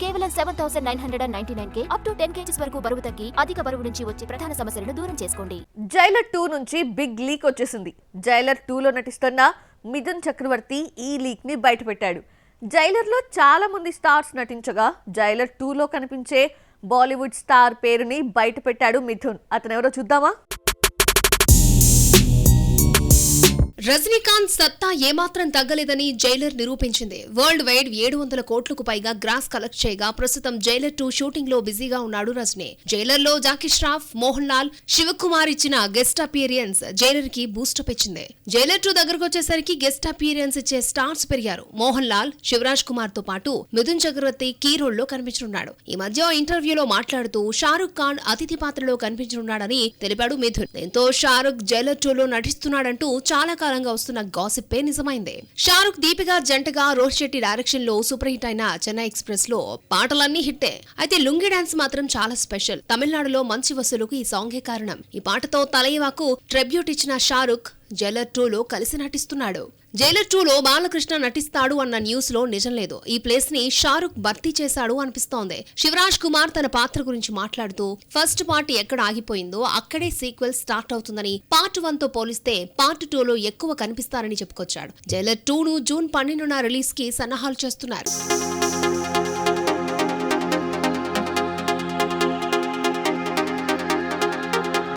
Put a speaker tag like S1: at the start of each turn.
S1: కేవలం 7,999K up to 10 kgs వరకు బరువు తగ్గి అధిక బరువు నుంచి వచ్చే ప్రధాన సమస్యలను దూరం చేసుకోండి.
S2: జైలర్ 2 నుంచి బిగ్ లీక్ వచ్చేసింది. జైలర్ 2లో నటిస్తున్న మిథున్ చక్రవర్తి ఈ లీక్ ని బయటపెట్టాడు. జైలర్ లో చాలా మంది స్టార్స్ నటించగా జైలర్ 2లో కనిపించే బాలీవుడ్ స్టార్ పేరుని బయటపెట్టాడు మిథున్. అతనెవరో చూద్దామా?
S3: రజనీకాంత్ సత్తా ఏమాత్రం తగ్గలేదని జైలర్ నిరూపించింది. వరల్డ్ వైడ్ 700 కోట్లకు పైగా గ్రాస్ కలెక్ట్ చేయగా ప్రస్తుతం జైలర్ 2 షూటింగ్ లో బిజీగా ఉన్నాడు రజనీ. జైలర్ లో జాకీ ష్రాఫ్, మోహన్ లాల్, శివకుమార్ ఇచ్చిన గెస్ట్ అపియరెన్స్ జైలర్ కి బూస్టప్ ఇచ్చింది. జైలర్ 2 దగ్గరకు వచ్చేసరికి గెస్ట్ అపియరెన్స్ ఇచ్చే స్టార్స్ పెరిగారు. మోహన్ లాల్, శివరాజ్ కుమార్ తో పాటు మిథున్ చక్రవర్తి కీ రోల్ లో కనిపించనున్నాడు. ఈ మధ్య ఇంటర్వ్యూలో మాట్లాడుతూ షారుఖ్ ఖాన్ అతిథి పాత్రలో కనిపించనున్నాడని తెలిపాడు మిథున్. దీంతో షారుఖ్ జైలర్ 2లో నటిస్తున్నాడంటూ చాలా కాలంగా వస్తున్న గాసిప్పే నిజమైంది. షారుఖ్, దీపిక జంటగా రోహిత్ శెట్టి డైరెక్షన్ లో సూపర్ హిట్ అయిన చెన్నై ఎక్స్ప్రెస్ లో పాటలన్నీ హిట్టే. అయితే లుంగి డాన్స్ మాత్రం చాలా స్పెషల్. తమిళనాడులో మంచి వసూలుకు ఈ సాంగే కారణం. ఈ పాటతో తలైవాకు ట్రిబ్యూట్ ఇచ్చిన షారుఖ్ జైలర్ 2లో కలిసి నటిస్తున్నాడు. జైలర్ 2లో బాలకృష్ణ నటిస్తాడు అన్న న్యూస్ లో నిజం లేదు. ఈ ప్లేస్ ని షారుఖ్ భర్తీ చేశాడు అనిపిస్తోంది. శివరాజ్ కుమార్ తన పాత్ర గురించి మాట్లాడుతూ ఫస్ట్ పార్ట్ ఎక్కడ ఆగిపోయిందో అక్కడే సీక్వెల్ స్టార్ట్ అవుతుందని, పార్ట్ 1 తో పోలిస్తే పార్ట్ 2లో ఎక్కువ కనిపిస్తారని చెప్పుకొచ్చాడు. జైలర్ 2ను జూన్ 12న రిలీజ్ కి సన్నాహాలు చేస్తున్నారు.